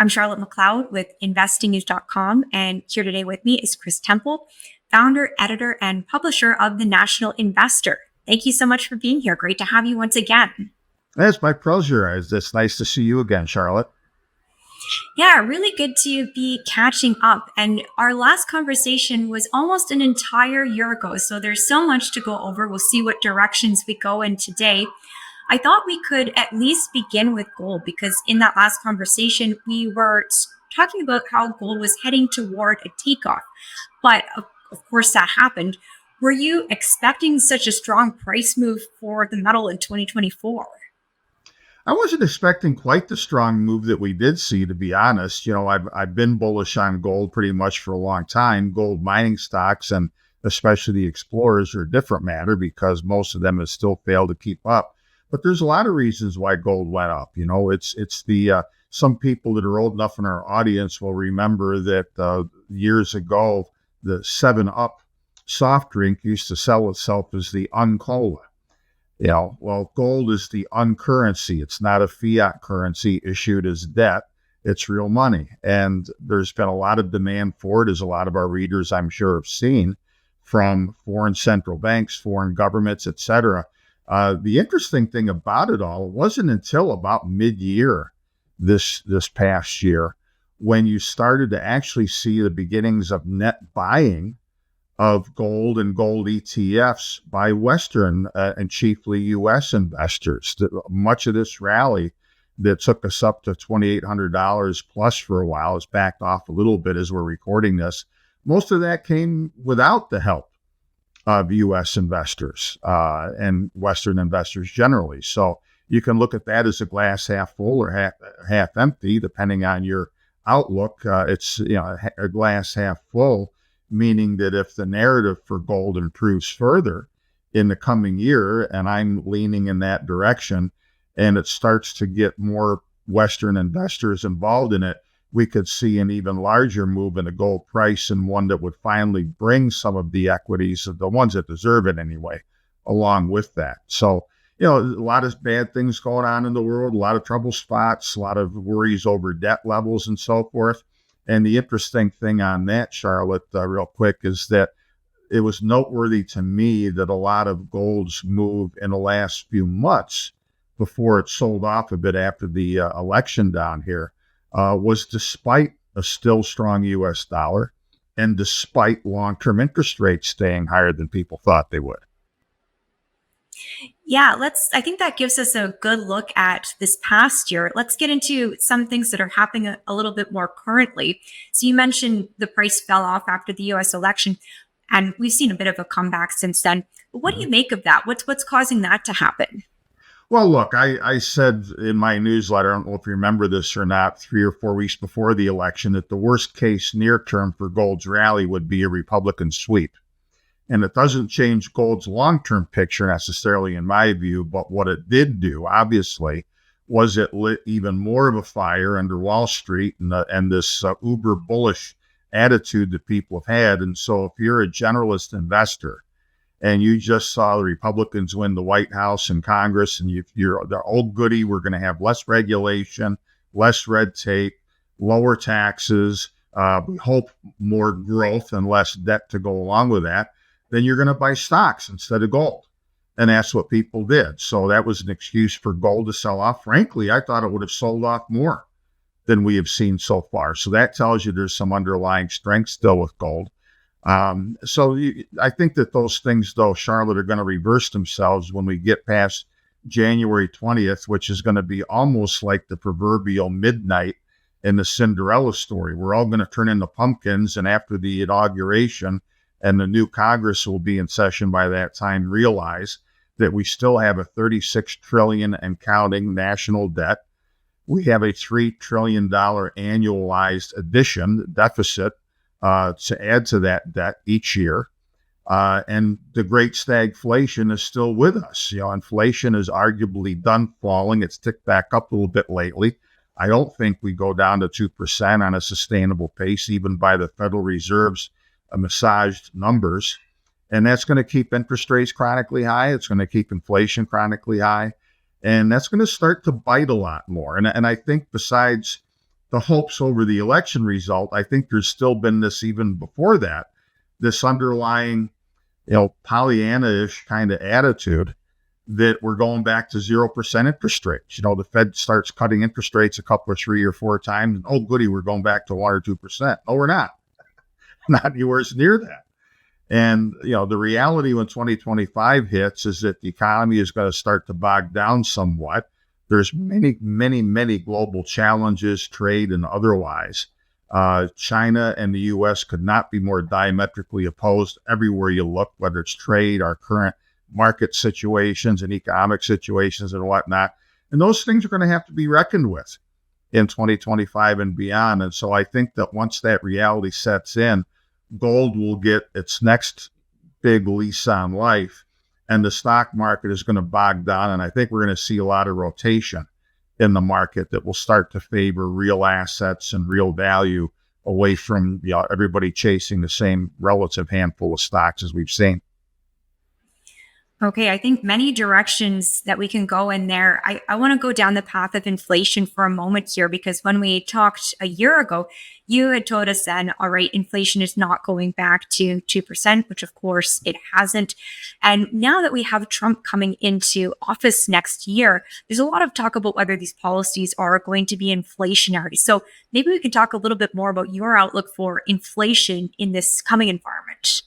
I'm Charlotte McLeod with investingnews.com, and here today with me is Chris Temple, founder, editor, and publisher of The National Investor. Thank you so much for being here. Great to have you once again. It's my pleasure. It's nice to see you again, Charlotte. Yeah, really good to be catching up. And our last conversation was almost an entire year ago, so there's so much to go over. We'll see what directions we go in today. I thought we could at least begin with gold, because in that last conversation, we were talking about how gold was heading toward a takeoff. But of course, that happened. Were you expecting such a strong price move for the metal in 2024? I wasn't expecting quite the strong move that we did see, to be honest. I've been bullish on gold pretty much for a long time. Gold mining stocks, and especially the explorers, are a different matter because most of them have still failed to keep up. But there's a lot of reasons why gold went up. It's the some people that are old enough in our audience will remember that years ago, the 7-Up soft drink used to sell itself as the Uncola. Well, gold is the uncurrency. It's not a fiat currency issued as debt. It's real money. And there's been a lot of demand for it, as a lot of our readers, I'm sure, have seen, from foreign central banks, foreign governments, etc. The interesting thing about it all, it wasn't until about mid-year this past year when you started to actually see the beginnings of net buying of gold and gold ETFs by Western and chiefly U.S. investors. Much of this rally that took us up to $2,800 plus for a while has backed off a little bit as we're recording this. Most of that came without the help of U.S. investors and Western investors generally. So you can look at that as a glass half full or half empty, depending on your outlook. It's a glass half full, meaning that if the narrative for gold improves further in the coming year, and I'm leaning in that direction, and it starts to get more Western investors involved in it, we could see an even larger move in the gold price, and one that would finally bring some of the equities, the ones that deserve it anyway, along with that. So, a lot of bad things going on in the world, a lot of trouble spots, a lot of worries over debt levels and so forth. And the interesting thing on that, Charlotte, real quick, is that it was noteworthy to me that a lot of gold's move in the last few months, before it sold off a bit after the election down here, was despite a still strong U.S. dollar and despite long-term interest rates staying higher than people thought they would. Yeah, I think that gives us a good look at this past year. Let's get into some things that are happening a little bit more currently. So you mentioned the price fell off after the US election, and we've seen a bit of a comeback since then. But what do you make of that? What's causing that to happen? Well, look, I said in my newsletter, I don't know if you remember this or not, 3 or 4 weeks before the election, that the worst case near term for gold's rally would be a Republican sweep. And it doesn't change gold's long-term picture necessarily, in my view, but what it did do, obviously, was it lit even more of a fire under Wall Street and this uber bullish attitude that people have had. And so if you're a generalist investor and you just saw the Republicans win the White House and Congress, and you're the old goody, we're going to have less regulation, less red tape, lower taxes, we hope more growth and less debt to go along with that, then you're going to buy stocks instead of gold. And that's what people did. So that was an excuse for gold to sell off. Frankly, I thought it would have sold off more than we have seen so far. So that tells you there's some underlying strength still with gold. I think that those things, though, Charlotte, are going to reverse themselves when we get past January 20th, which is going to be almost like the proverbial midnight in the Cinderella story. We're all going to turn into pumpkins, and after the inauguration, and the new Congress will be in session by that time, realize that we still have a $36 trillion and counting national debt. We have a $3 trillion annualized deficit to add to that debt each year. And the great stagflation is still with us. Inflation is arguably done falling. It's ticked back up a little bit lately. I don't think we go down to 2% on a sustainable pace, even by the Federal Reserve's massaged numbers. And that's going to keep interest rates chronically high. It's going to keep inflation chronically high. And that's going to start to bite a lot more. And I think besides the hopes over the election result, I think there's still been this even before that, this underlying, Pollyanna-ish kind of attitude that we're going back to 0% interest rates. The Fed starts cutting interest rates a couple or 3 or 4 times. And, oh, goody, we're going back to 1 or 2%. No, we're not. Not anywhere near that. And, the reality when 2025 hits is that the economy is going to start to bog down somewhat. There's many, many, many global challenges, trade and otherwise. China and the U.S. could not be more diametrically opposed everywhere you look, whether it's trade, our current market situations and economic situations and whatnot. And those things are going to have to be reckoned with in 2025 and beyond. And so I think that once that reality sets in, gold will get its next big lease on life, and the stock market is going to bog down. And I think we're going to see a lot of rotation in the market that will start to favor real assets and real value away from everybody chasing the same relative handful of stocks as we've seen. Okay, I think many directions that we can go in there. I want to go down the path of inflation for a moment here, because when we talked a year ago, you had told us then, all right, inflation is not going back to 2%, which of course it hasn't. And now that we have Trump coming into office next year, there's a lot of talk about whether these policies are going to be inflationary. So maybe we can talk a little bit more about your outlook for inflation in this coming environment.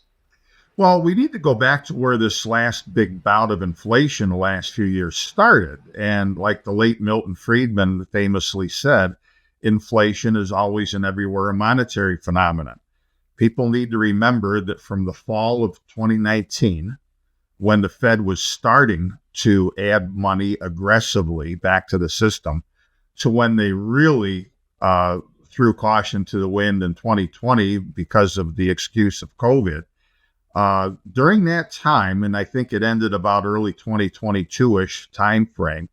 Well, we need to go back to where this last big bout of inflation the last few years started. And like the late Milton Friedman famously said, inflation is always and everywhere a monetary phenomenon. People need to remember that from the fall of 2019, when the Fed was starting to add money aggressively back to the system, to when they really threw caution to the wind in 2020 because of the excuse of COVID, during that time, and I think it ended about early 2022-ish time frame,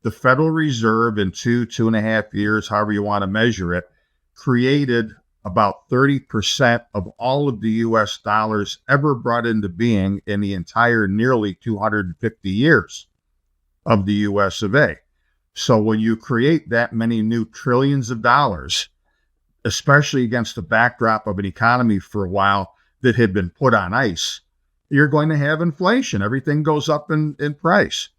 the Federal Reserve in 2.5 years, however you want to measure it, created about 30% of all of the U.S. dollars ever brought into being in the entire nearly 250 years of the U.S. of A. So when you create that many new trillions of dollars, especially against the backdrop of an economy for a while that had been put on ice, you're going to have inflation. Everything goes up in price.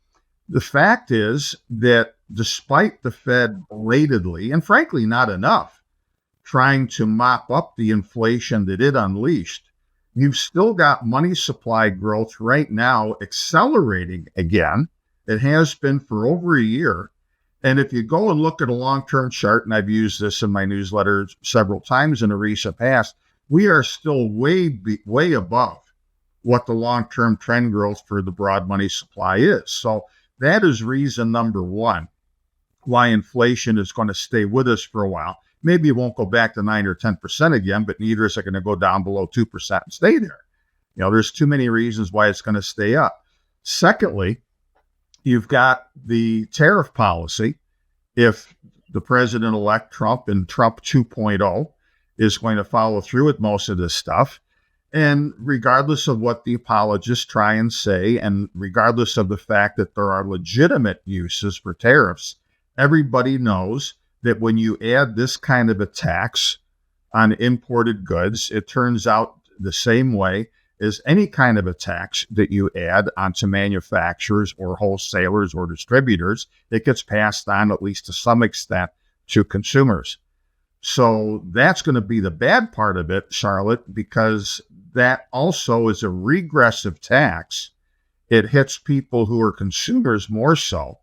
The fact is that despite the Fed belatedly, and frankly not enough, trying to mop up the inflation that it unleashed, you've still got money supply growth right now accelerating again. It has been for over a year. And if you go and look at a long-term chart, and I've used this in my newsletter several times in the recent past, we are still way above what the long-term trend growth for the broad money supply is. So that is reason number one why inflation is going to stay with us for a while. Maybe it won't go back to 9 or 10% again, but neither is it going to go down below 2% and stay there. There's too many reasons why it's going to stay up. Secondly, you've got the tariff policy. If the president-elect Trump and Trump 2.0 is going to follow through with most of this stuff. And regardless of what the apologists try and say, and regardless of the fact that there are legitimate uses for tariffs, everybody knows that when you add this kind of a tax on imported goods, it turns out the same way as any kind of a tax that you add onto manufacturers or wholesalers or distributors. It gets passed on, at least to some extent, to consumers. So that's going to be the bad part of it, Charlotte, because that also is a regressive tax. It hits people who are consumers more so.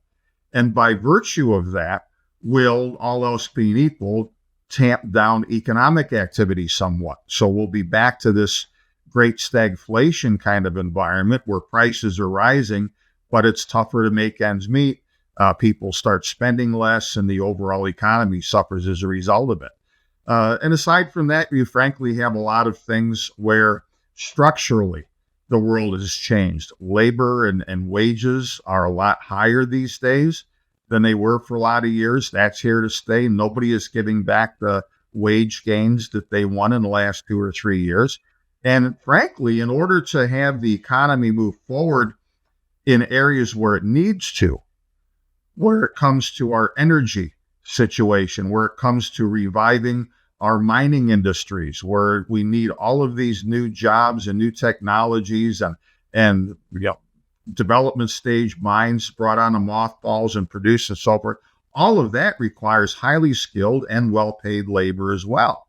And by virtue of that, will, all else being equal, tamp down economic activity somewhat. So we'll be back to this great stagflation kind of environment where prices are rising, but it's tougher to make ends meet. People start spending less, and the overall economy suffers as a result of it. And aside from that, you frankly have a lot of things where structurally the world has changed. Labor and wages are a lot higher these days than they were for a lot of years. That's here to stay. Nobody is giving back the wage gains that they won in the last 2 or 3 years. And frankly, in order to have the economy move forward in areas where it needs to, where it comes to our energy situation where it comes to reviving our mining industries, where we need all of these new jobs and new technologies and development stage mines brought on the mothballs and produced and so forth. All of that requires highly skilled and well-paid labor as well.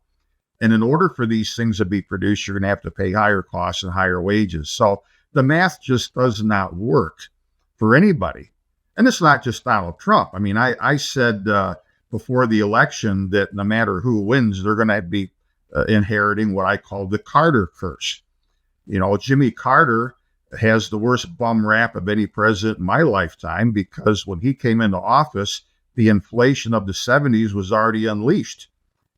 And in order for these things to be produced, you're going to have to pay higher costs and higher wages. So the math just does not work for anybody. And it's not just Donald Trump. I mean, I said before the election that no matter who wins, they're going to be inheriting what I call the Carter curse. Jimmy Carter has the worst bum rap of any president in my lifetime, because when he came into office, the inflation of the 70s was already unleashed.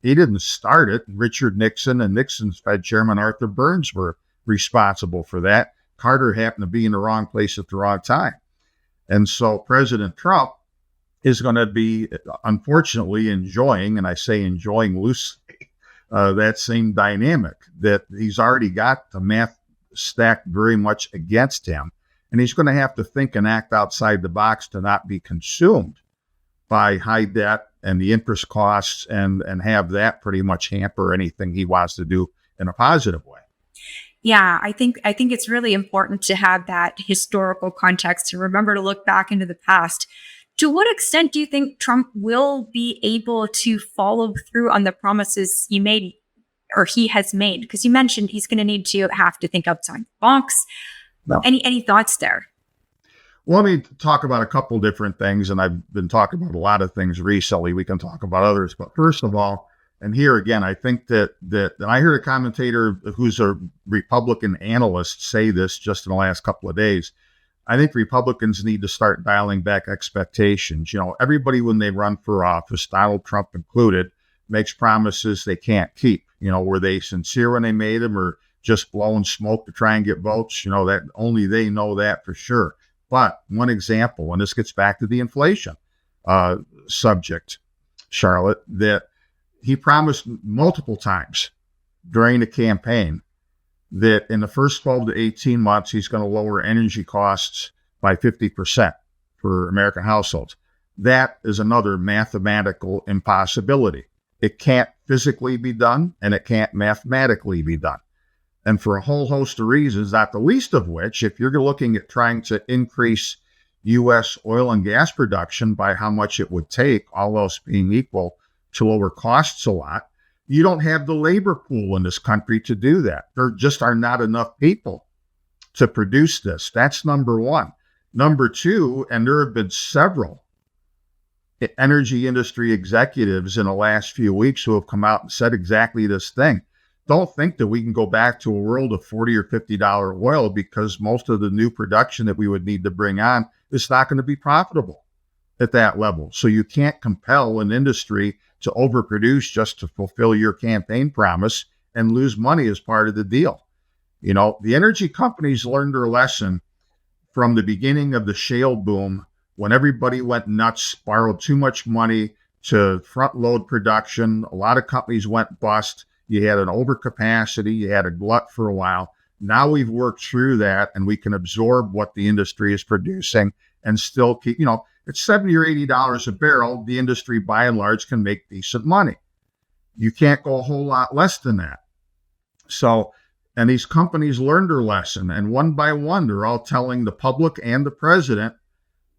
He didn't start it. Richard Nixon and Nixon's Fed Chairman Arthur Burns were responsible for that. Carter happened to be in the wrong place at the wrong time. And so President Trump is going to be, unfortunately, enjoying, and I say enjoying loosely, that same dynamic, that he's already got the math stacked very much against him. And he's going to have to think and act outside the box to not be consumed by high debt and the interest costs and have that pretty much hamper anything he wants to do in a positive way. Yeah, I think it's really important to have that historical context, to remember to look back into the past. To what extent do you think Trump will be able to follow through on the promises he made, or he has made? Because you mentioned he's going to have to think outside the box. No. Any thoughts there? Well, let me talk about a couple different things, and I've been talking about a lot of things recently. We can talk about others, but first of all, and here again, I think that I heard a commentator who's a Republican analyst say this just in the last couple of days. I think Republicans need to start dialing back expectations. Everybody, when they run for office, Donald Trump included, makes promises they can't keep. Were they sincere when they made them, or just blowing smoke to try and get votes? That only they know that for sure. But one example, and this gets back to the inflation subject, Charlotte, that he promised multiple times during the campaign that in the first 12 to 18 months, he's going to lower energy costs by 50% for American households. That is another mathematical impossibility. It can't physically be done, and it can't mathematically be done. And for a whole host of reasons, not the least of which, if you're looking at trying to increase U.S. oil and gas production by how much it would take, all else being equal, to lower costs a lot, you don't have the labor pool in this country to do that. There just are not enough people to produce this. That's number one. Number two, and there have been several energy industry executives in the last few weeks who have come out and said exactly this thing. Don't think that we can go back to a world of $40 or $50 oil, because most of the new production that we would need to bring on is not going to be profitable at that level. So you can't compel an industry to overproduce just to fulfill your campaign promise and lose money as part of the deal. The energy companies learned their lesson from the beginning of the shale boom, when everybody went nuts, borrowed too much money to front load production. A lot of companies went bust. You had an overcapacity. You had a glut for a while. Now we've worked through that, and we can absorb what the industry is producing and still keep, it's $70 or $80 a barrel. The industry, by and large, can make decent money. You can't go a whole lot less than that. So, and these companies learned their lesson, and one by one, they're all telling the public and the president,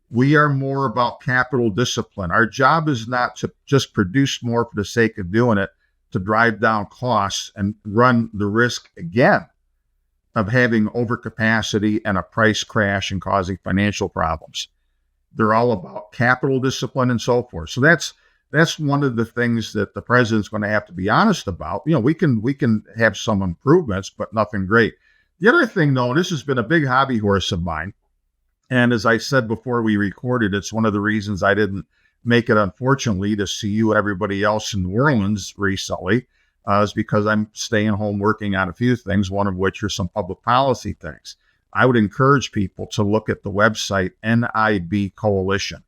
we are more about capital discipline. Our job is not to just produce more for the sake of doing it, to drive down costs and run the risk again of having overcapacity and a price crash and causing financial problems. They're all about capital discipline and so forth. So that's one of the things that the president's going to have to be honest about. We can have some improvements, but nothing great. The other thing, though, this has been a big hobby horse of mine. And as I said before we recorded, it's one of the reasons I didn't make it, unfortunately, to see you and everybody else in New Orleans recently, is because I'm staying home working on a few things, one of which are some public policy things. I would encourage people to look at the website NIB Coalition.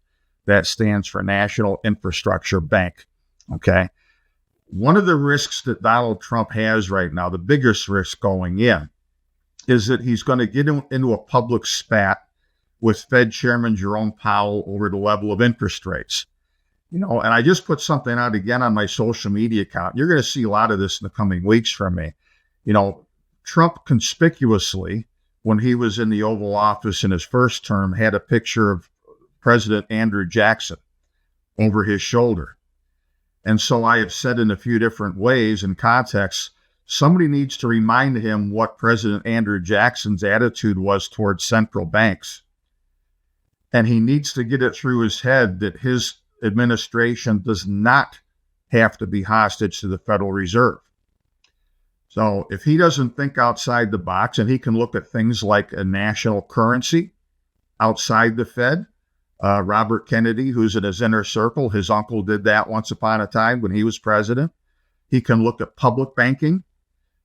That stands for National Infrastructure Bank. Okay. One of the risks that Donald Trump has right now, the biggest risk going in, is that he's going to get into a public spat with Fed Chairman Jerome Powell over the level of interest rates. And I just put something out again on my social media account. You're going to see a lot of this in the coming weeks from me. You know, Trump conspicuously, when he was in the Oval Office in his first term, had a picture of President Andrew Jackson over his shoulder. And so I have said in a few different ways and contexts, somebody needs to remind him what President Andrew Jackson's attitude was towards central banks. And he needs to get it through his head that his administration does not have to be hostage to the Federal Reserve. So if he doesn't think outside the box, and he can look at things like a national currency outside the Fed, Robert Kennedy, who's in his inner circle, his uncle did that once upon a time when he was president. He can look at public banking.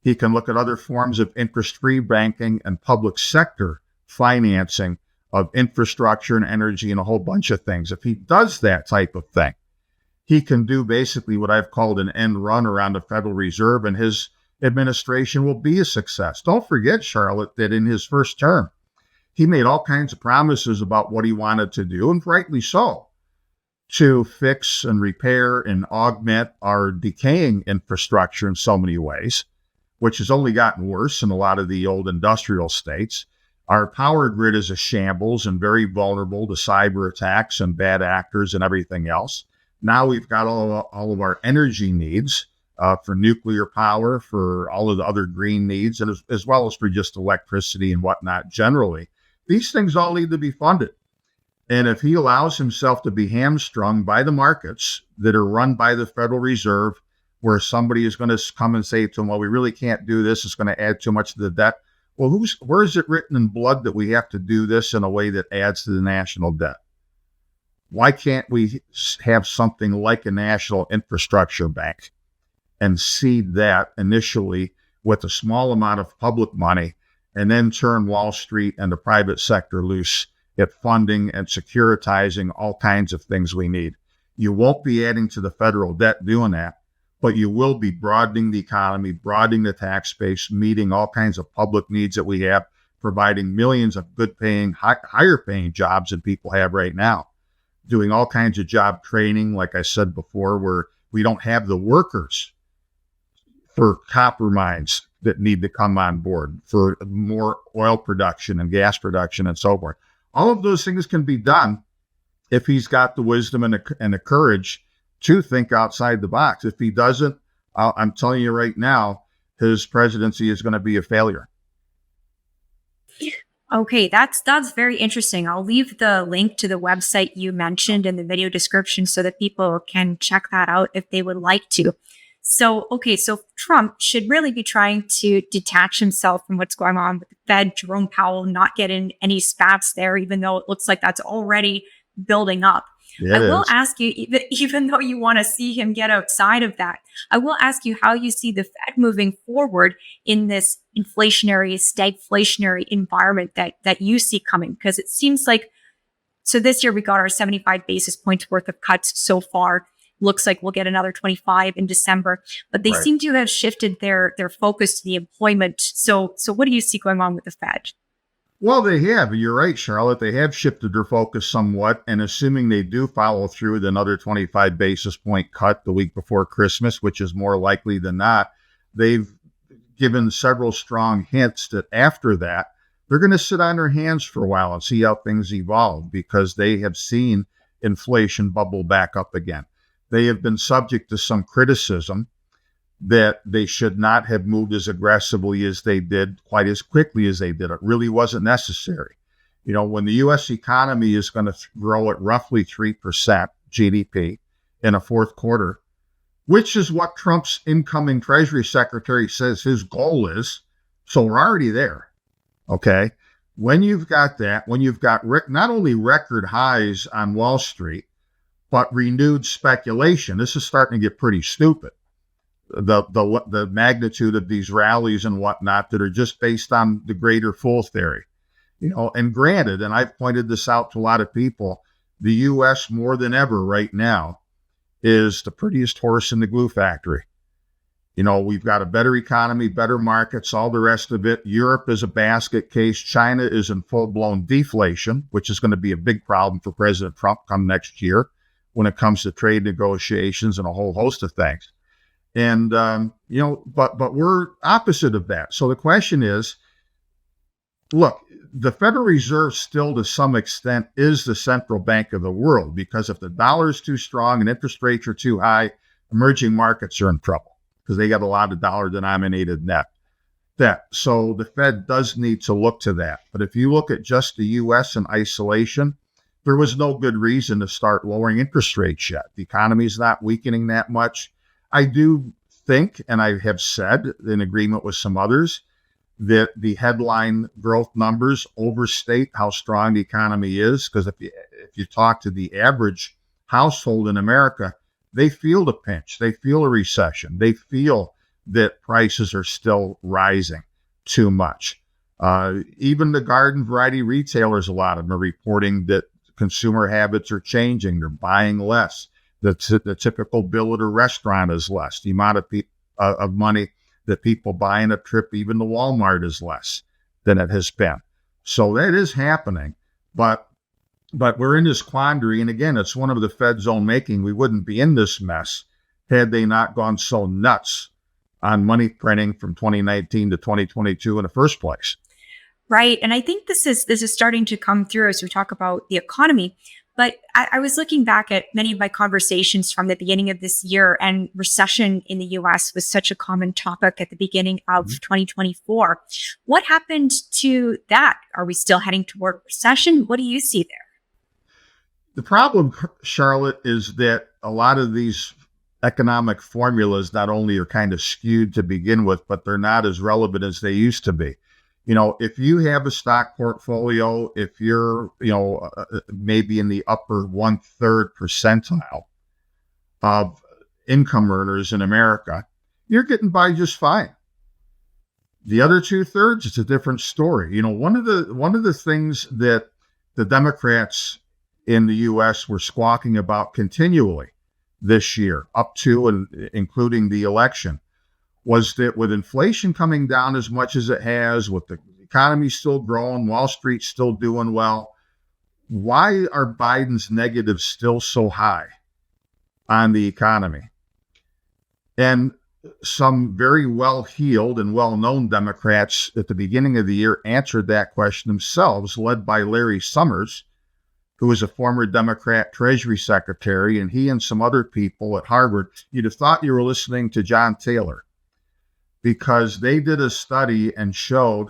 He can look at other forms of interest-free banking and public sector financing of infrastructure and energy and a whole bunch of things. If he does that type of thing, he can do basically what I've called an end run around the Federal Reserve, and his administration will be a success. Don't forget, Charlotte, that in his first term, he made all kinds of promises about what he wanted to do, and rightly so, to fix and repair and augment our decaying infrastructure in so many ways, which has only gotten worse in a lot of the old industrial states. Our power grid is a shambles and very vulnerable to cyber attacks and bad actors and everything else. Now we've got all of our energy needs for nuclear power, for all of the other green needs, and as well as for just electricity and whatnot generally. These things all need to be funded. And if he allows himself to be hamstrung by the markets that are run by the Federal Reserve, where somebody is going to come and say to him, well, we really can't do this, it's going to add too much to the debt. Well, where is it written in blood that we have to do this in a way that adds to the national debt? Why can't we have something like a national infrastructure bank and seed that initially with a small amount of public money, and then turn Wall Street and the private sector loose at funding and securitizing all kinds of things we need? You won't be adding to the federal debt doing that, but you will be broadening the economy, broadening the tax base, meeting all kinds of public needs that we have, providing millions of good-paying, higher-paying jobs than people have right now, doing all kinds of job training, like I said before, where we don't have the workers for copper mines that need to come on board, for more oil production and gas production and so forth. All of those things can be done if he's got the wisdom and the courage to think outside the box. If he doesn't, I'm telling you right now, his presidency is going to be a failure. Okay, that's very interesting. I'll leave the link to the website you mentioned in the video description so that people can check that out if they would like to. So Trump should really be trying to detach himself from what's going on with the Fed, Jerome Powell, not get in any spats there, even though it looks like that's already building up. I will ask you, even though you want to see him get outside of that, I will ask you how you see the Fed moving forward in this inflationary, stagflationary environment that you see coming. Because it seems like, so this year we got our 75 basis points worth of cuts so far. Looks like we'll get another 25 in December, but they seem to have shifted their focus to the employment. So what do you see going on with the Fed? Well, they have. You're right, Charlotte. They have shifted their focus somewhat, and assuming they do follow through with another 25 basis point cut the week before Christmas, which is more likely than not, they've given several strong hints that after that, they're going to sit on their hands for a while and see how things evolve, because they have seen inflation bubble back up again. They have been subject to some criticism that they should not have moved as aggressively as they did, quite as quickly as they did. It really wasn't necessary. You know, when the U.S. economy is going to grow at roughly 3% GDP in a fourth quarter, which is what Trump's incoming Treasury Secretary says his goal is, so we're already there, okay? When you've got that, when you've got not only record highs on Wall Street, but renewed speculation, this is starting to get pretty stupid. The magnitude of these rallies and whatnot that are just based on the greater fool theory, you know. And granted, and I've pointed this out to a lot of people, the U.S. more than ever right now is the prettiest horse in the glue factory. You know, we've got a better economy, better markets, all the rest of it. Europe is a basket case. China is in full-blown deflation, which is going to be a big problem for President Trump come next year, when it comes to trade negotiations and a whole host of things. And, but we're opposite of that. So the question is, look, the Federal Reserve still to some extent is the central bank of the world, because if the dollar is too strong and interest rates are too high, emerging markets are in trouble because they got a lot of dollar denominated debt. So the Fed does need to look to that. But if you look at just the U.S. in isolation, there was no good reason to start lowering interest rates yet. The economy is not weakening that much. I do think, and I have said in agreement with some others, that the headline growth numbers overstate how strong the economy is. Because if you talk to the average household in America, they feel the pinch. They feel a recession. They feel that prices are still rising too much. Even the garden variety retailers, a lot of them are reporting that consumer habits are changing. They're buying less. The typical bill at a restaurant is less. The amount of money that people buy in a trip, even to Walmart, is less than it has been. So that is happening. But we're in this quandary. And again, it's one of the Fed's own making. We wouldn't be in this mess had they not gone so nuts on money printing from 2019 to 2022 in the first place. Right. And I think this is starting to come through as we talk about the economy. But I was looking back at many of my conversations from the beginning of this year, and recession in the US was such a common topic at the beginning of 2024. What happened to that? Are we still heading toward recession? What do you see there? The problem, Charlotte, is that a lot of these economic formulas not only are kind of skewed to begin with, but they're not as relevant as they used to be. If you have a stock portfolio, if you're, maybe in the upper 1/3 percentile of income earners in America, you're getting by just fine. The other 2/3, it's a different story. One of the things that the Democrats in the U.S. were squawking about continually this year, up to and including the election, was that with inflation coming down as much as it has, with the economy still growing, Wall Street still doing well, why are Biden's negatives still so high on the economy? And some very well-heeled and well-known Democrats at the beginning of the year answered that question themselves, led by Larry Summers, who was a former Democrat Treasury Secretary, and he and some other people at Harvard. You'd have thought you were listening to John Taylor, because they did a study and showed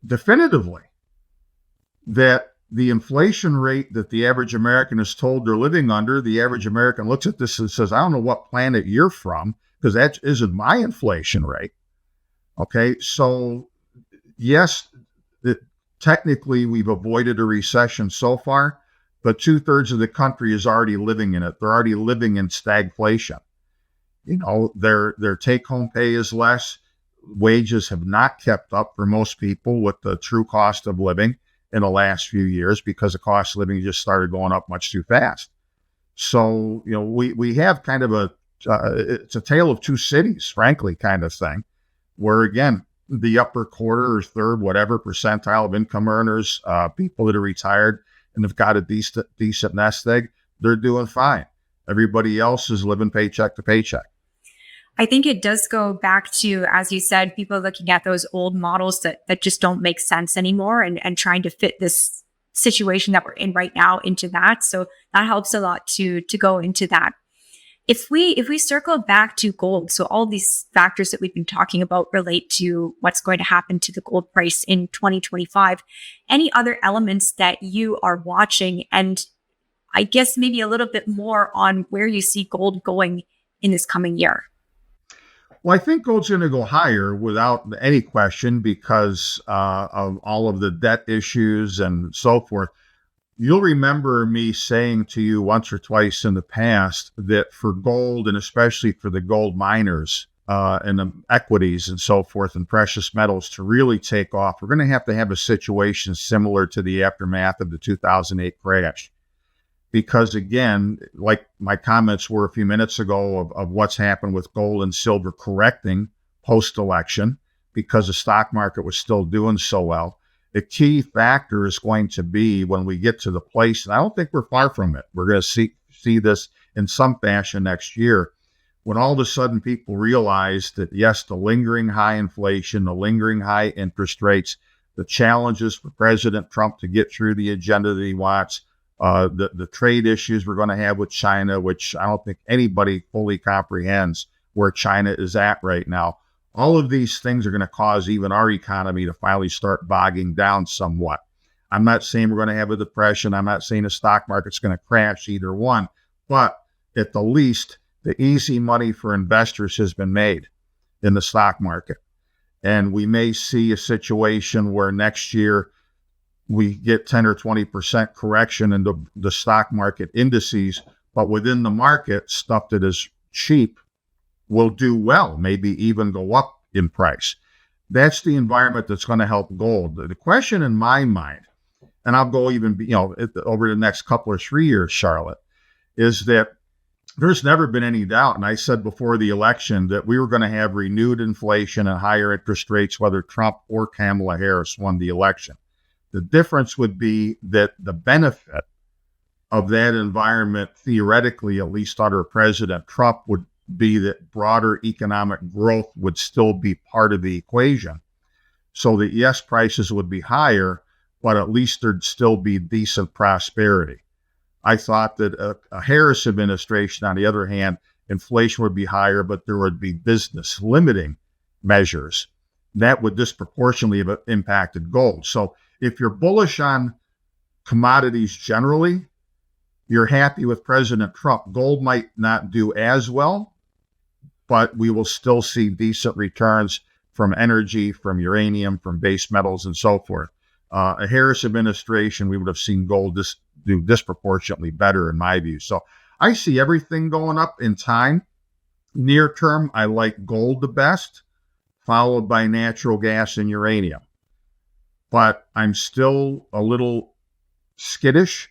definitively that the inflation rate that the average American is told they're living under, the average American looks at this and says, I don't know what planet you're from, because that isn't my inflation rate. Okay, so yes, technically we've avoided a recession so far, but 2/3 of the country is already living in it. They're already living in stagflation. Their take-home pay is less. Wages have not kept up for most people with the true cost of living in the last few years, because the cost of living just started going up much too fast. So, we have kind of it's a tale of two cities, frankly, kind of thing, where again, the upper quarter or third, whatever percentile of income earners, people that are retired and have got a decent nest egg, they're doing fine. Everybody else is living paycheck to paycheck. I think it does go back to, as you said, people looking at those old models that just don't make sense anymore, and trying to fit this situation that we're in right now into that. So that helps a lot to go into that. If we circle back to gold, so all these factors that we've been talking about relate to what's going to happen to the gold price in 2025. Any other elements that you are watching, and I guess maybe a little bit more on where you see gold going in this coming year? Well, I think gold's going to go higher without any question, because of all of the debt issues and so forth. You'll remember me saying to you once or twice in the past that for gold, and especially for the gold miners and the equities and so forth and precious metals to really take off, we're going to have a situation similar to the aftermath of the 2008 crash. Because again, like my comments were a few minutes ago of what's happened with gold and silver correcting post-election, because the stock market was still doing so well. the key factor is going to be when we get to the place, and I don't think we're far from it. We're going to see this in some fashion next year, when all of a sudden people realize that, yes, the lingering high inflation, the lingering high interest rates, the challenges for President Trump to get through the agenda that he wants, the trade issues we're going to have with China, which I don't think anybody fully comprehends where China is at right now. All of these things are going to cause even our economy to finally start bogging down somewhat. I'm not saying we're going to have a depression. I'm not saying the stock market's going to crash, either one. But at the least, the easy money for investors has been made in the stock market. And we may see a situation where next year we get 10 or 20% correction in the stock market indices, but within the market, stuff that is cheap will do well, maybe even go up in price. That's the environment that's going to help gold. The question in my mind, and I'll go even, over the next couple or 3 years, Charlotte, is that there's never been any doubt, and I said before the election, that we were going to have renewed inflation and higher interest rates, whether Trump or Kamala Harris won the election. The difference would be that the benefit of that environment, theoretically, at least under President Trump, would be that broader economic growth would still be part of the equation. So that, yes, prices would be higher, but at least there'd still be decent prosperity. I thought that a Harris administration, on the other hand, inflation would be higher, but there would be business limiting measures that would disproportionately have impacted gold. So if you're bullish on commodities generally, you're happy with President Trump. Gold might not do as well, but we will still see decent returns from energy, from uranium, from base metals, and so forth. A Harris administration, we would have seen gold do disproportionately better, in my view. So I see everything going up in time. Near term, I like gold the best, followed by natural gas and uranium. But I'm still a little skittish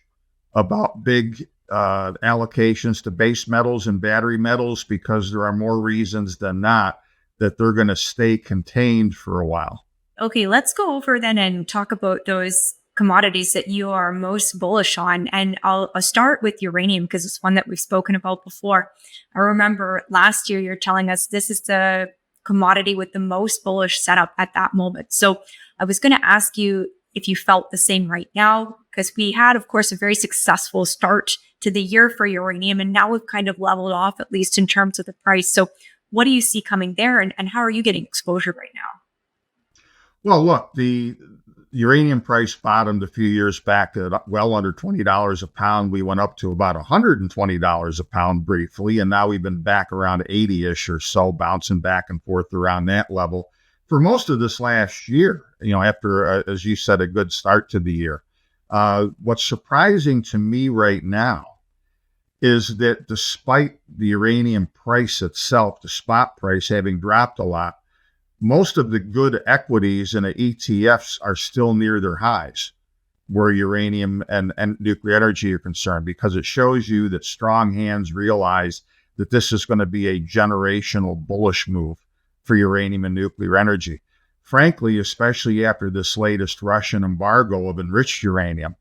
about big allocations to base metals and battery metals, because there are more reasons than not that they're going to stay contained for a while. Okay, let's go over then and talk about those commodities that you are most bullish on. And I'll start with uranium, because it's one that we've spoken about before. I remember last year you're telling us this is the commodity with the most bullish setup at that moment. So I was going to ask you if you felt the same right now, because we had, of course, a very successful start to the year for uranium, and now we've kind of leveled off, at least in terms of the price. So what do you see coming there, and how are you getting exposure right now? Well, look, the uranium price bottomed a few years back at well under $20 a pound. We went up to about $120 a pound briefly, and now we've been back around 80-ish or so, bouncing back and forth around that level for most of this last year, after, as you said, a good start to the year. What's surprising to me right now is that despite the uranium price itself, the spot price having dropped a lot, most of the good equities in the ETFs are still near their highs where uranium and nuclear energy are concerned, because it shows you that strong hands realize that this is going to be a generational bullish move for uranium and nuclear energy. Frankly, especially after this latest Russian embargo of enriched uranium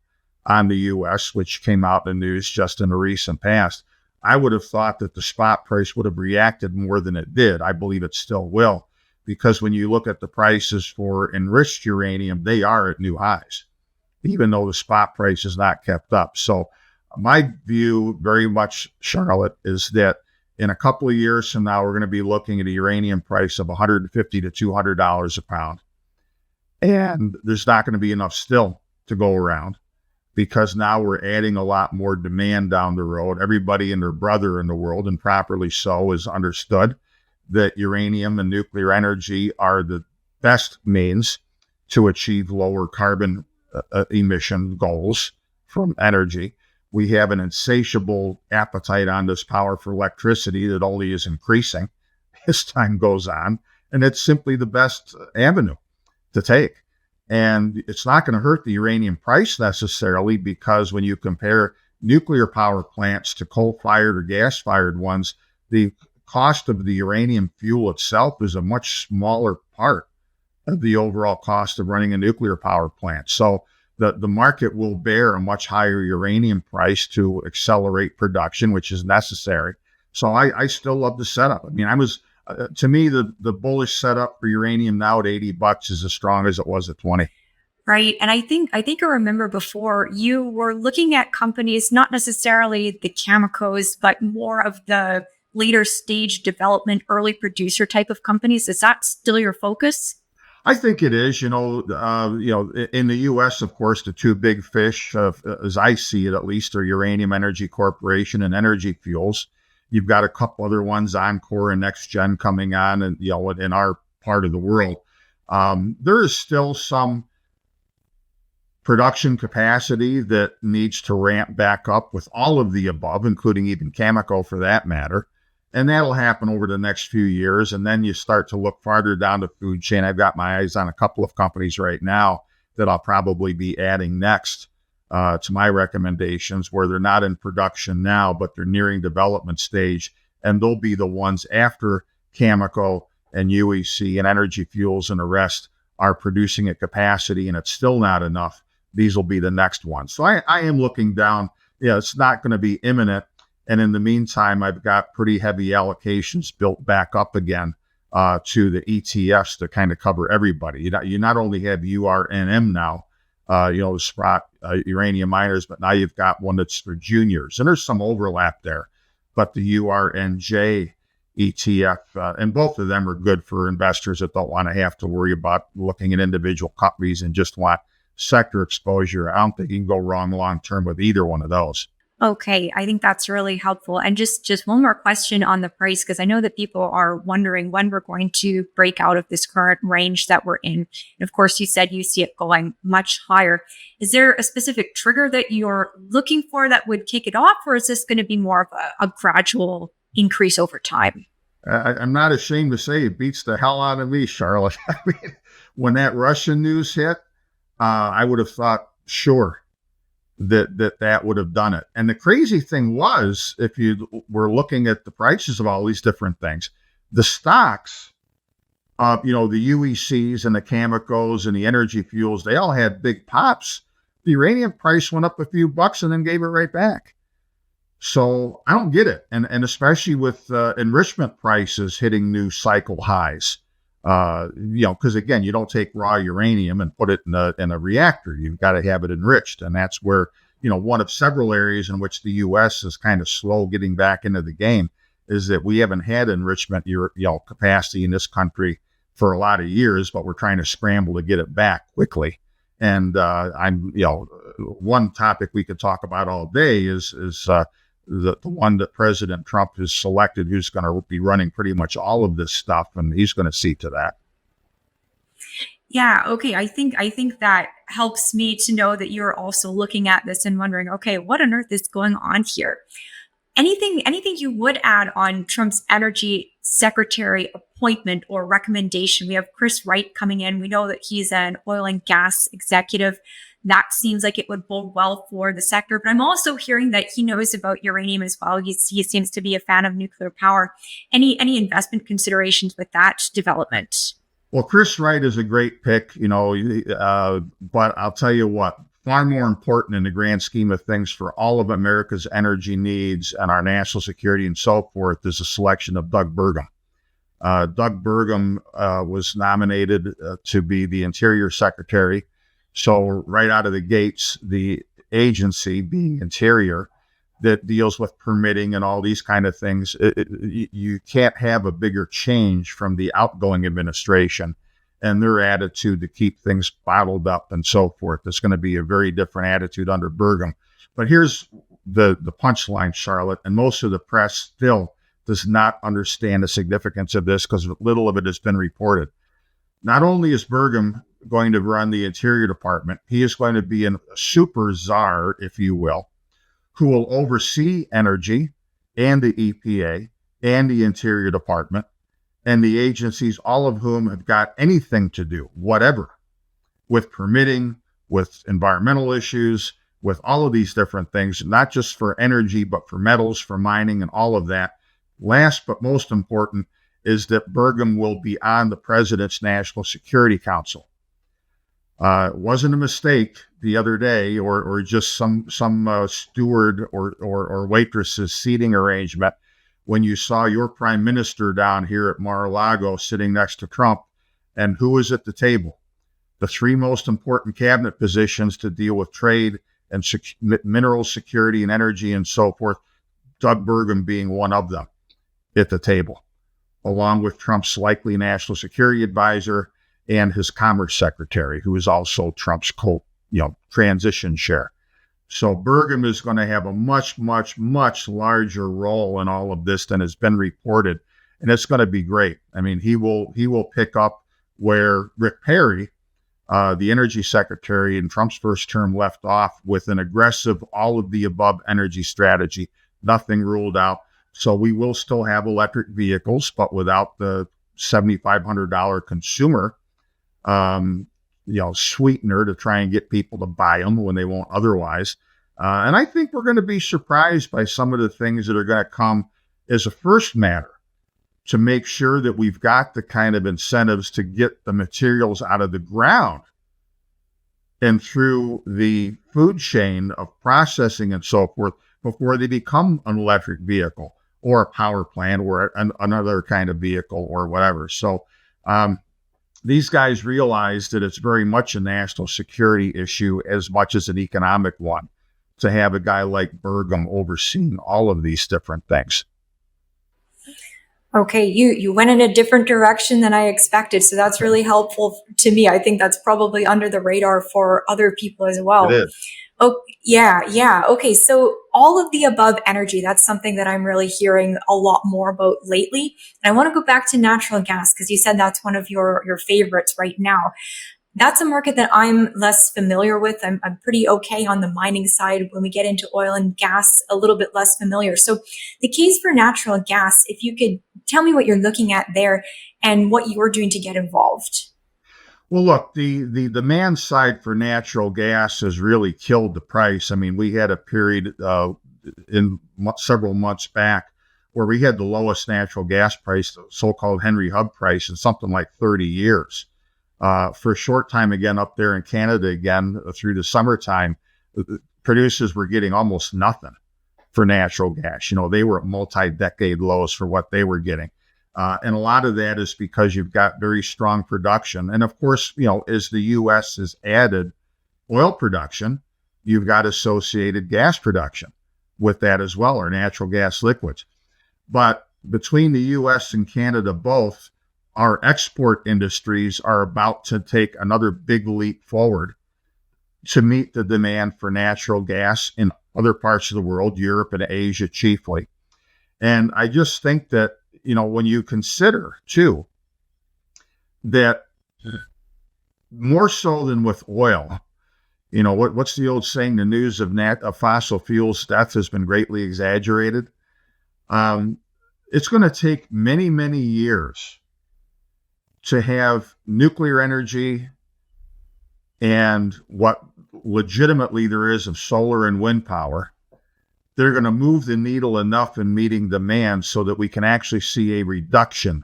on the U.S., which came out in the news just in the recent past, I would have thought that the spot price would have reacted more than it did. I believe it still will, because when you look at the prices for enriched uranium, they are at new highs, even though the spot price is not kept up. So my view very much, Charlotte, is that in a couple of years from now, we're going to be looking at a uranium price of $150 to $200 a pound. And there's not going to be enough still to go around, because now we're adding a lot more demand down the road. Everybody and their brother in the world, and properly so, is understood that uranium and nuclear energy are the best means to achieve lower carbon emission goals from energy. We have an insatiable appetite on this power for electricity that only is increasing as time goes on, and it's simply the best avenue to take. And it's not going to hurt the uranium price necessarily, because when you compare nuclear power plants to coal-fired or gas-fired ones, the cost of the uranium fuel itself is a much smaller part of the overall cost of running a nuclear power plant. So the market will bear a much higher uranium price to accelerate production, which is necessary. So I still love the setup. I mean, to me, the bullish setup for uranium now at $80 is as strong as it was at 20. Right. And I think I remember before you were looking at companies, not necessarily the Camecos, but more of the later stage development, early producer type of companies. Is that still your focus? I think it is. In the U.S., of course, the two big fish, as I see it at least, are Uranium Energy Corporation and Energy Fuels. You've got a couple other ones, Encore and Next Gen, coming on, and in our part of the world, there is still some production capacity that needs to ramp back up with all of the above, including even Cameco for that matter. And that'll happen over the next few years. And then you start to look farther down the food chain. I've got my eyes on a couple of companies right now that I'll probably be adding next to my recommendations, where they're not in production now, but they're nearing development stage. And they'll be the ones after Cameco and UEC and Energy Fuels and the rest are producing at capacity, and it's still not enough. These will be the next ones. So I am looking down. Yeah, it's not going to be imminent. And in the meantime, I've got pretty heavy allocations built back up again to the ETFs to kind of cover everybody. You not only have URNM now, the Sprott uranium miners, but now you've got one that's for juniors. And there's some overlap there. But the URNJ ETF, and both of them are good for investors that don't want to have to worry about looking at individual companies and just want sector exposure. I don't think you can go wrong long term with either one of those. Okay, I think that's really helpful. And just one more question on the price, because I know that people are wondering when we're going to break out of this current range that we're in. And of course, you said you see it going much higher. Is there a specific trigger that you're looking for that would kick it off, or is this going to be more of a gradual increase over time? I'm not ashamed to say it beats the hell out of me, Charlotte. I mean, when that Russian news hit, I would have thought, sure, that would have done it. And the crazy thing was, if you were looking at the prices of all these different things, the stocks, the UECs and the Camecos and the Energy Fuels, they all had big pops. The uranium price went up a few bucks and then gave it right back. So I don't get it. And especially with enrichment prices hitting new cycle highs. Because again, you don't take raw uranium and put it in a reactor. You've got to have it enriched, and that's where one of several areas in which the U.S. is kind of slow getting back into the game is that we haven't had enrichment capacity in this country for a lot of years, but we're trying to scramble to get it back quickly. And one topic we could talk about all day is the one that President Trump has selected, who's going to be running pretty much all of this stuff, and he's going to see to that. Yeah, okay. I think that helps me to know that you're also looking at this and wondering, okay, what on earth is going on here? Anything you would add on Trump's energy secretary appointment or recommendation? We have Chris Wright coming in. We know that he's an oil and gas executive. That seems like it would bode well for the sector. But I'm also hearing that he knows about uranium as well. He seems to be a fan of nuclear power. Any investment considerations with that development? Well, Chris Wright is a great pick, but I'll tell you what, far more important in the grand scheme of things for all of America's energy needs and our national security and so forth is the selection of Doug Burgum. Doug Burgum was nominated to be the Interior Secretary. So right out of the gates, the agency, being Interior, that deals with permitting and all these kind of things, you can't have a bigger change from the outgoing administration and their attitude to keep things bottled up and so forth. It's going to be a very different attitude under Burgum. But here's the punchline, Charlotte, and most of the press still does not understand the significance of this because little of it has been reported. Not only is Burgum going to run the Interior Department, he is going to be a super czar, if you will, who will oversee energy and the EPA and the Interior Department and the agencies, all of whom have got anything to do, whatever, with permitting, with environmental issues, with all of these different things, not just for energy, but for metals, for mining, and all of that. Last but most important is that Burgum will be on the President's National Security Council. It wasn't a mistake the other day, or just some steward or waitress's seating arrangement when you saw your prime minister down here at Mar-a-Lago sitting next to Trump. And who was at the table? The three most important cabinet positions to deal with trade and mineral security and energy and so forth, Doug Burgum being one of them at the table, along with Trump's likely national security advisor and his commerce secretary, who is also Trump's transition chair. So Burgum is going to have a much, much, much larger role in all of this than has been reported. And it's going to be great. I mean, he will pick up where Rick Perry, the energy secretary in Trump's first term, left off, with an aggressive, all of the above energy strategy, nothing ruled out. So we will still have electric vehicles, but without the $7,500 consumer sweetener to try and get people to buy them when they won't otherwise. And I think we're going to be surprised by some of the things that are going to come as a first matter to make sure that we've got the kind of incentives to get the materials out of the ground and through the food chain of processing and so forth before they become an electric vehicle or a power plant or another kind of vehicle or whatever. So these guys realize that it's very much a national security issue as much as an economic one to have a guy like Burgum overseeing all of these different things. Okay, you went in a different direction than I expected, so that's really helpful to me. I think that's probably under the radar for other people as well. It is. Oh, yeah. Okay, so all of the above energy, that's something that I'm really hearing a lot more about lately. And I want to go back to natural gas because you said that's one of your favorites right now. That's a market that I'm less familiar with. I'm pretty okay on the mining side. When we get into oil and gas, a little bit less familiar. So the case for natural gas, if you could tell me what you're looking at there and what you're doing to get involved. Well, look, the demand side for natural gas has really killed the price. I mean, we had a period several months back where we had the lowest natural gas price, the so-called Henry Hub price, in something like 30 years. For a short time again up there in Canada again through the summertime, producers were getting almost nothing for natural gas. They were at multi-decade lows for what they were getting. And a lot of that is because you've got very strong production. And of course, as the U.S. has added oil production, you've got associated gas production with that as well, or natural gas liquids. But between the U.S. and Canada both, our export industries are about to take another big leap forward to meet the demand for natural gas in other parts of the world, Europe and Asia chiefly. And I just think that, when you consider, too, that more so than with oil, what's the old saying? The news of fossil fuels death has been greatly exaggerated. It's going to take many, many years to have nuclear energy and what legitimately there is of solar and wind power. They're going to move the needle enough in meeting demand so that we can actually see a reduction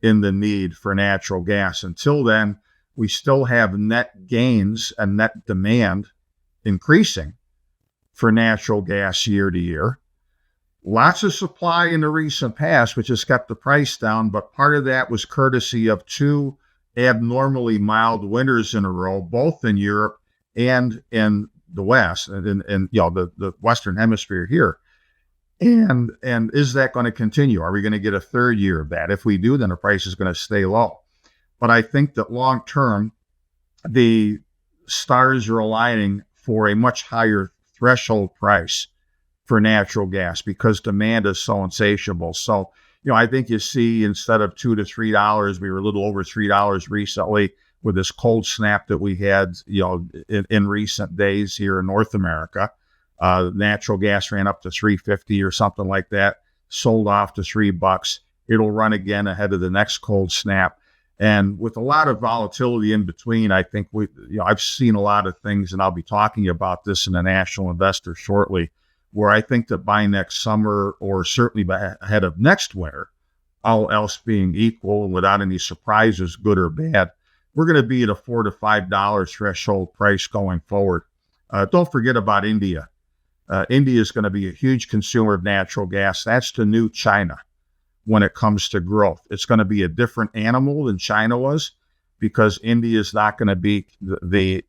in the need for natural gas. Until then, we still have net gains and net demand increasing for natural gas year to year. Lots of supply in the recent past, which has kept the price down, but part of that was courtesy of two abnormally mild winters in a row, both in Europe and in the West, and the Western Hemisphere here. And is that going to continue? Are we going to get a third year of that? If we do, then the price is going to stay low. But I think that long term, the stars are aligning for a much higher threshold price for natural gas because demand is so insatiable. So, I think you see instead of $2 to $3, we were a little over $3 recently with this cold snap that we had, in recent days here in North America. Natural gas ran up to $3.50 or something like that, sold off to $3. It'll run again ahead of the next cold snap. And with a lot of volatility in between, I think I've seen a lot of things, and I'll be talking about this in the National Investor shortly, where I think that by next summer or certainly by ahead of next winter, all else being equal and without any surprises, good or bad, we're going to be at a $4 to $5 threshold price going forward. Don't forget about India. India is going to be a huge consumer of natural gas. That's the new China when it comes to growth. It's going to be a different animal than China was, because India is not going to be the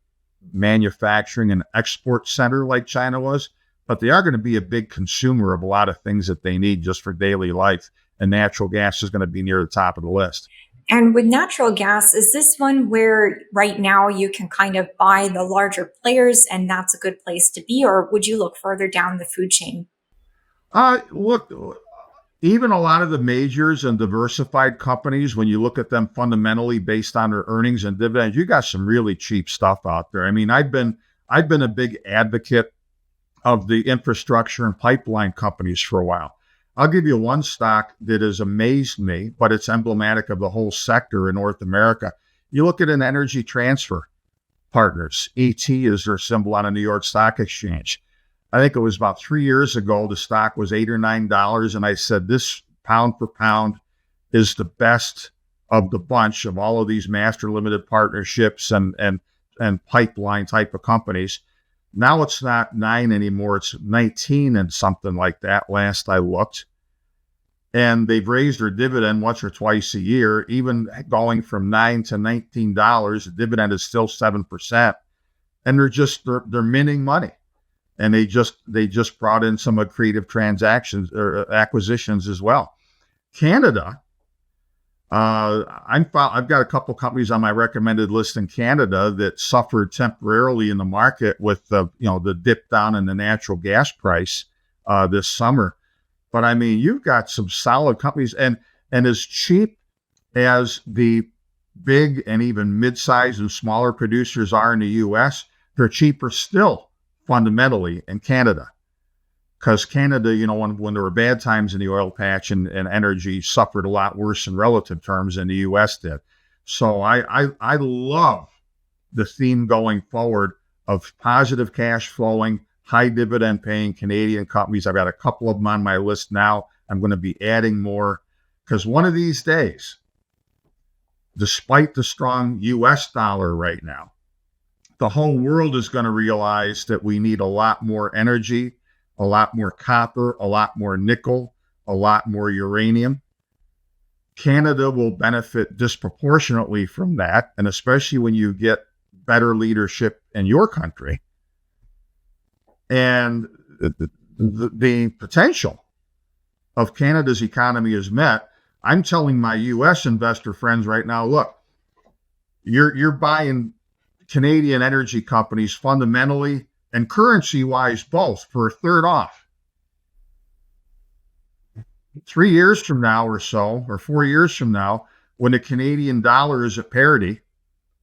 manufacturing and export center like China was, but they are going to be a big consumer of a lot of things that they need just for daily life. And natural gas is going to be near the top of the list. And with natural gas, is this one where right now you can kind of buy the larger players and that's a good place to be? Or would you look further down the food chain? Look, even a lot of the majors and diversified companies, when you look at them fundamentally based on their earnings and dividends, you got some really cheap stuff out there. I mean, I've been a big advocate of the infrastructure and pipeline companies for a while. I'll give you one stock that has amazed me, but it's emblematic of the whole sector in North America. You look at an Energy Transfer Partners. ET is their symbol on a New York Stock Exchange. I think it was about 3 years ago, the stock was $8 or $9, and I said, this pound for pound is the best of the bunch of all of these master limited partnerships and pipeline type of companies. Now it's not 9 anymore, it's 19 and something like that last I looked. And they've raised their dividend once or twice a year, even going from $9 to $19. The dividend is still 7%. And they're minting money. And they just brought in some accretive transactions or acquisitions as well. Canada, I've got a couple companies on my recommended list in Canada that suffered temporarily in the market with the dip down in the natural gas price this summer. But I mean, you've got some solid companies, and as cheap as the big and even mid-sized and smaller producers are in the U.S., they're cheaper still fundamentally in Canada. Because Canada, when there were bad times in the oil patch and energy, suffered a lot worse in relative terms than the U.S. did. So I love the theme going forward of positive cash flowing, high dividend paying Canadian companies. I've got a couple of them on my list now. I'm going to be adding more, because one of these days, despite the strong U.S. dollar right now, the whole world is going to realize that we need a lot more energy, a lot more copper, a lot more nickel, a lot more uranium. Canada will benefit disproportionately from that, and especially when you get better leadership in your country. And the potential of Canada's economy is met. I'm telling my U.S. investor friends right now, look, you're buying Canadian energy companies fundamentally and currency-wise both for a third off. 3 years from now or so, or 4 years from now, when the Canadian dollar is at parity,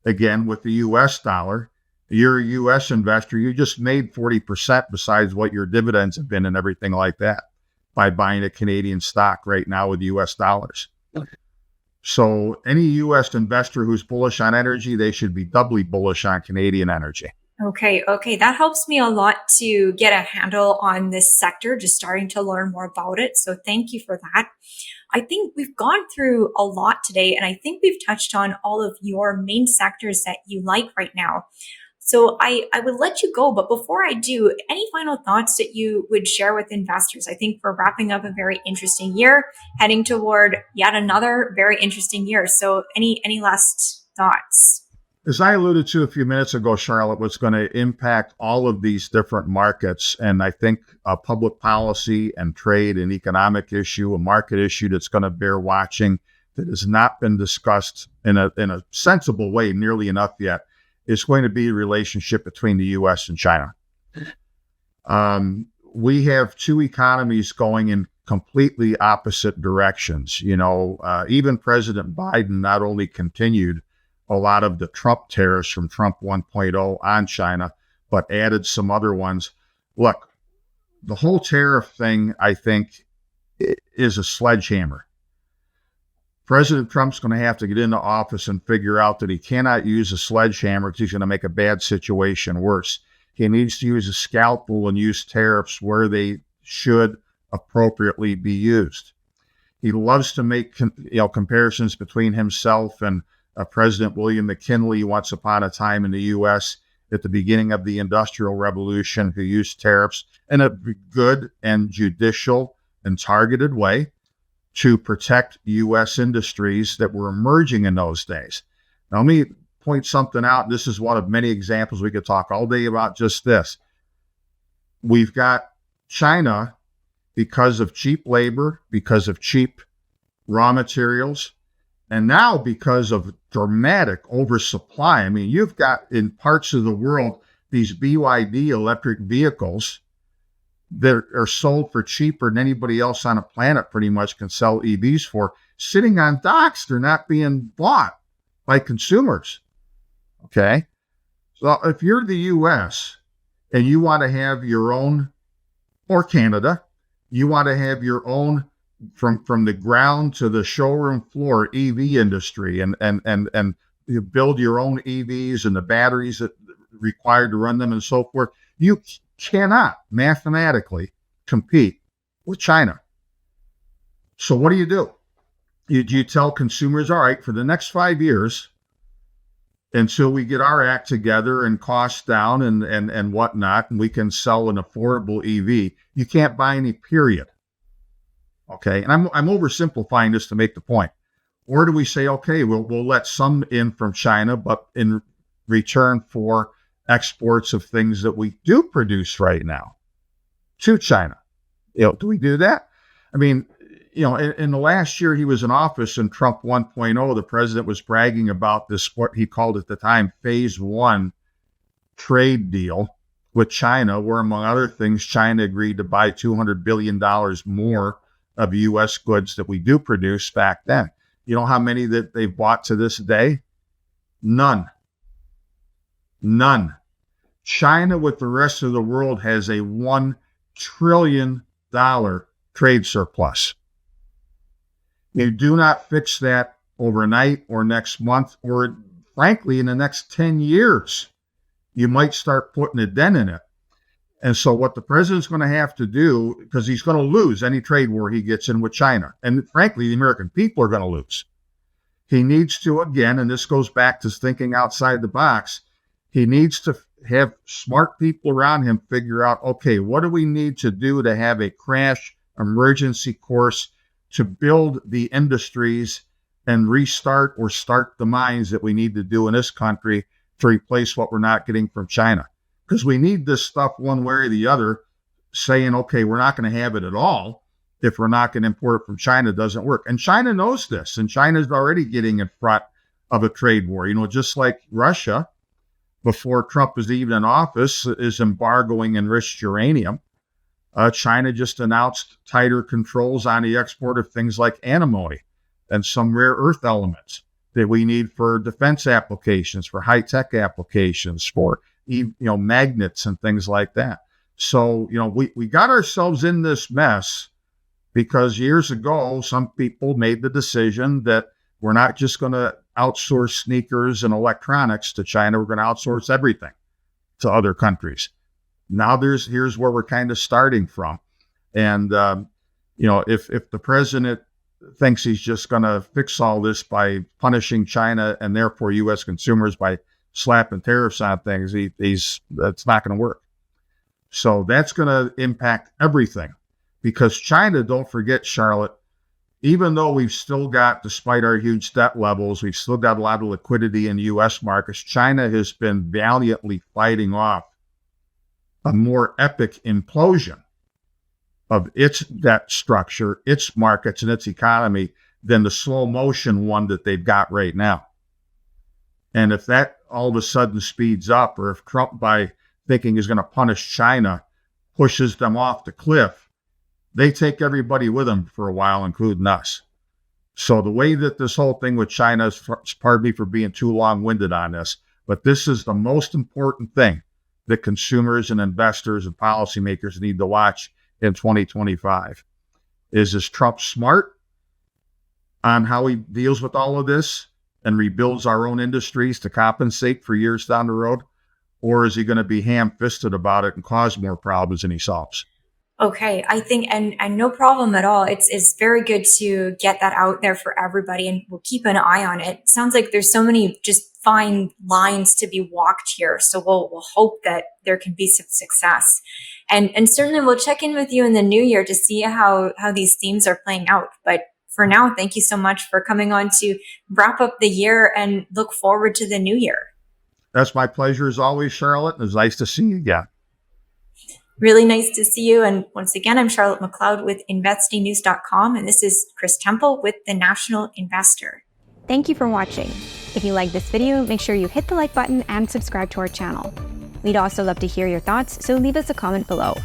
again with the U.S. dollar, you're a U.S. investor, you just made 40% besides what your dividends have been and everything like that by buying a Canadian stock right now with U.S. dollars. Okay. So any U.S. investor who's bullish on energy, they should be doubly bullish on Canadian energy. Okay. That helps me a lot to get a handle on this sector, just starting to learn more about it. So thank you for that. I think we've gone through a lot today, and I think we've touched on all of your main sectors that you like right now. So I would let you go, but before I do, any final thoughts that you would share with investors? I think we're wrapping up a very interesting year, heading toward yet another very interesting year. So any last thoughts? As I alluded to a few minutes ago, Charlotte, what's going to impact all of these different markets, and I think a public policy and trade and economic issue, a market issue that's going to bear watching, that has not been discussed in a sensible way nearly enough yet, is going to be the relationship between the U.S. and China. We have two economies going in completely opposite directions. Even President Biden not only continued a lot of the Trump tariffs from Trump 1.0 on China, but added some other ones. Look, the whole tariff thing, I think, is a sledgehammer. President Trump's going to have to get into office and figure out that he cannot use a sledgehammer because he's going to make a bad situation worse. He needs to use a scalpel and use tariffs where they should appropriately be used. He loves to make comparisons between himself and President William McKinley once upon a time in the U.S. at the beginning of the Industrial Revolution, who used tariffs in a good and judicial and targeted way to protect U.S. industries that were emerging in those days. Now, let me point something out. This is one of many examples. We could talk all day about just this. We've got China, because of cheap labor, because of cheap raw materials, and now because of dramatic oversupply. I mean, you've got in parts of the world these BYD electric vehicles that are sold for cheaper than anybody else on the planet pretty much can sell EVs for, sitting on docks. They're not being bought by consumers. Okay? So if you're the U.S. and you want to have your own, or Canada, you want to have your own from the ground to the showroom floor EV industry, and you build your own EVs and the batteries that required to run them and so forth, you cannot mathematically compete with China. So what do? You tell consumers, all right, for the next 5 years, until we get our act together and costs down and whatnot, and we can sell an affordable EV, you can't buy any, period. Okay, and I'm oversimplifying this to make the point. Or do we say, okay, we'll let some in from China, but in return for exports of things that we do produce right now to China? Do we do that? I mean, in the last year he was in office in Trump 1.0, the president was bragging about this, what he called at the time, phase one trade deal with China, where, among other things, China agreed to buy $200 billion more of U.S. goods that we do produce back then. You know how many that they've bought to this day? None. China with the rest of the world has a $1 trillion trade surplus. You do not fix that overnight or next month, or frankly, in the next 10 years, you might start putting a dent in it. And so what the president's going to have to do, because he's going to lose any trade war he gets in with China, and frankly, the American people are going to lose. He needs to, again, and this goes back to thinking outside the box, he needs to have smart people around him figure out, okay, what do we need to do to have a crash emergency course to build the industries and restart or start the mines that we need to do in this country to replace what we're not getting from China. Because we need this stuff one way or the other. Saying, okay, we're not going to have it at all if we're not going to import it from China doesn't work. And China knows this, and China's already getting in front of a trade war. Just like Russia, before Trump was even in office, is embargoing enriched uranium. China just announced tighter controls on the export of things like antimony and some rare earth elements that we need for defense applications, for high-tech applications, for magnets and things like that. So, we got ourselves in this mess because years ago, some people made the decision that we're not just going to outsource sneakers and electronics to China. We're going to outsource everything to other countries. Now here's where we're kind of starting from. And, if the president thinks he's just going to fix all this by punishing China and therefore U.S. consumers by slapping tariffs on things, that's not going to work. So that's going to impact everything, because China, don't forget, Charlotte, even though we've still got, despite our huge debt levels, we've still got a lot of liquidity in U.S. markets. China has been valiantly fighting off a more epic implosion of its debt structure, its markets, and its economy than the slow motion one that they've got right now. And if that all of a sudden speeds up, or if Trump, by thinking he's going to punish China, pushes them off the cliff, they take everybody with them for a while, including us. So the way that this whole thing with China is, pardon me for being too long-winded on this, but this is the most important thing that consumers and investors and policymakers need to watch in 2025. Is Trump smart on how he deals with all of this and rebuilds our own industries to compensate for years down the road? Or is he going to be ham-fisted about it and cause more problems than he solves? Okay, I think and no problem at all. It's very good to get that out there for everybody, and we'll keep an eye on it. Sounds like there's so many just fine lines to be walked here, so we'll hope that there can be some success, and certainly we'll check in with you in the new year to see how these themes are playing out. But for now, thank you so much for coming on to wrap up the year and look forward to the new year. That's my pleasure as always, Charlotte. It was nice to see you again. Really nice to see you. And once again, I'm Charlotte McLeod with investingnews.com, and this is Chris Temple with the National Investor. Thank you for watching. If you like this video, make sure you hit the like button and subscribe to our channel. We'd also love to hear your thoughts, so leave us a comment below.